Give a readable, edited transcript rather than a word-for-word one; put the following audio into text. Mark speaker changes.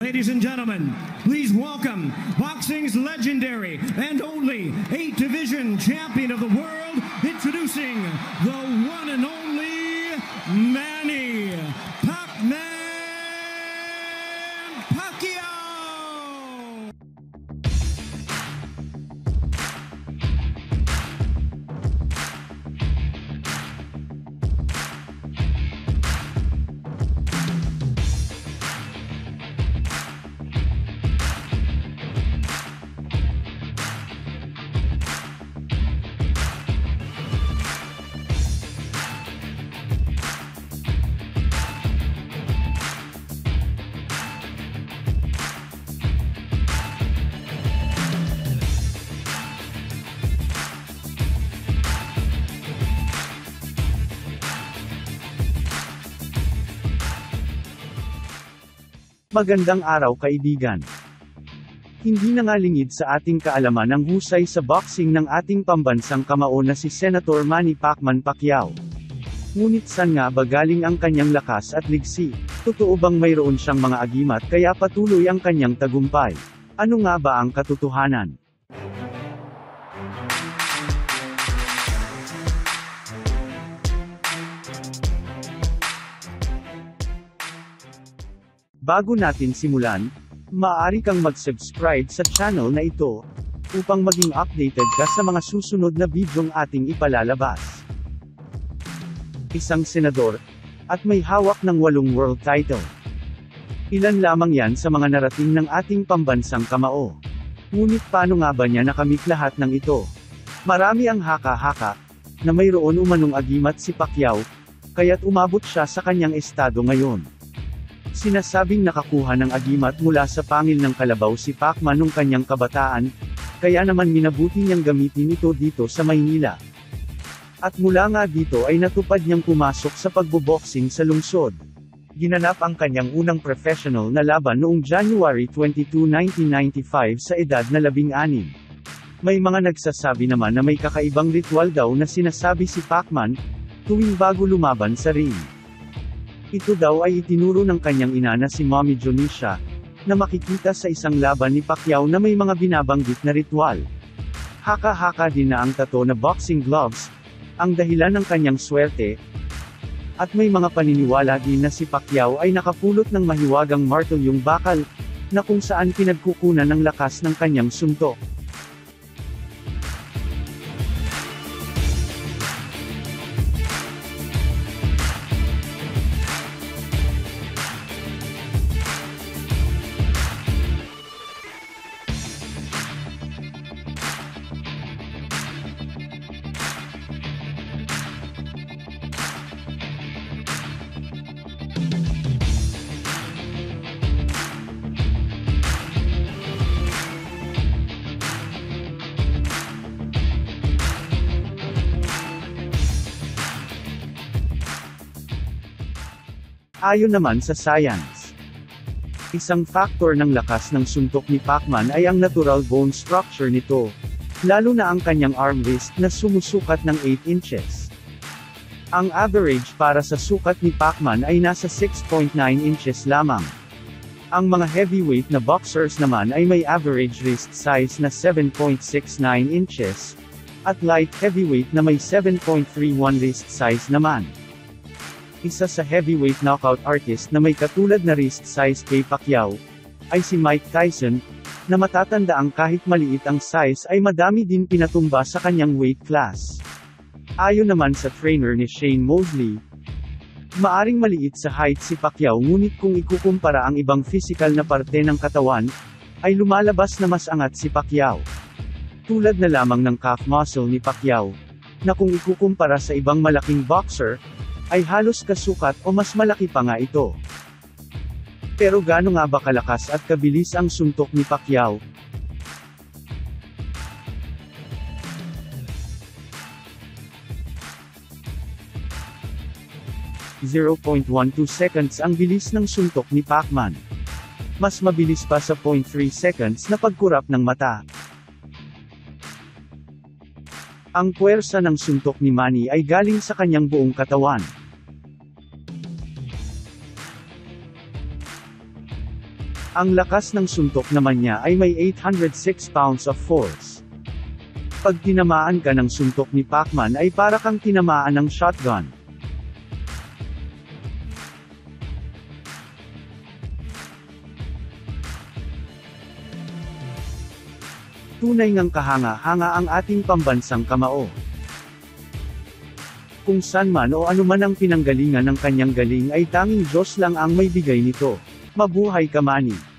Speaker 1: Ladies and gentlemen, please welcome boxing's legendary and only 8-division champion of the world, introducing the one and only Manny Pacman Pacquiao!
Speaker 2: Magandang araw kaibigan. Hindi nangalingid sa ating kaalaman ang husay sa boxing ng ating pambansang kamao na si Senator Manny Pacman Pacquiao. Ngunit saan nga ba galing ang kanyang lakas at ligsi? Totoo bang mayroon siyang mga agimat kaya patuloy ang kanyang tagumpay? Ano nga ba ang katotohanan? Bago natin simulan, maaari kang mag-subscribe sa channel na ito, upang maging updated ka sa mga susunod na bidyong ating ipalalabas. Isang senador, at may hawak ng 8 world title. Ilan lamang yan sa mga narating ng ating pambansang kamao. Ngunit paano nga ba niya nakamit lahat ng ito? Marami ang haka-haka, na mayroon umanong agimat si Pacquiao, kaya't umabot siya sa kanyang estado ngayon. Sinasabing nakakuha ng agimat mula sa pangil ng kalabaw si Pacman nung kanyang kabataan, kaya naman minabuti niyang gamitin ito dito sa Maynila. At mula nga dito ay natupad niyang pumasok sa pagboboxing sa lungsod. Ginanap ang kanyang unang professional na laban noong January 22, 1995 sa edad na 16. May mga nagsasabi naman na may kakaibang ritual daw na sinasabi si Pacman, tuwing bago lumaban sa ring. Ito daw ay itinuro ng kanyang ina na si Mommy Jonisha, na makikita sa isang laban ni Pacquiao na may mga binabanggit na ritual. Haka-haka din na ang tattoo na boxing gloves, ang dahilan ng kanyang swerte. At may mga paniniwala din na si Pacquiao ay nakapulot ng mahiwagang martelyong bakal, na kung saan pinagkukunan ng lakas ng kanyang suntok. Ayon naman sa science, isang factor ng lakas ng suntok ni Pacman ay ang natural bone structure nito, lalo na ang kanyang arm wrist na sumusukat ng 8 inches. Ang average para sa sukat ni Pacman ay nasa 6.9 inches lamang. Ang mga heavyweight na boxers naman ay may average wrist size na 7.69 inches, at light heavyweight na may 7.31 wrist size naman. Isa sa heavyweight knockout artist na may katulad na wrist size kay Pacquiao, ay si Mike Tyson, na matatandaang kahit maliit ang size ay madami din pinatumba sa kanyang weight class. Ayon naman sa trainer ni Shane Mosley, maaring maliit sa height si Pacquiao ngunit kung ikukumpara ang ibang physical na parte ng katawan, ay lumalabas na mas angat si Pacquiao. Tulad na lamang ng calf muscle ni Pacquiao, na kung ikukumpara sa ibang malaking boxer, ay halos kasukat o mas malaki pa nga ito. Pero gaano nga ba kalakas at kabilis ang suntok ni Pacquiao? .12 seconds ang bilis ng suntok ni Pacman. Mas mabilis pa sa 0.3 seconds na pagkurap ng mata. Ang puwersa ng suntok ni Manny ay galing sa kanyang buong katawan. Ang lakas ng suntok naman niya ay may 806 pounds of force. Pag tinamaan ka ng suntok ni Pacman ay para kang tinamaan ng shotgun. Tunay ngang kahanga-hanga ang ating pambansang kamao. Kung saan man o anuman ang pinanggalingan ng kanyang galing ay tanging Diyos lang ang may bigay nito. Mabuhay ka, Manny!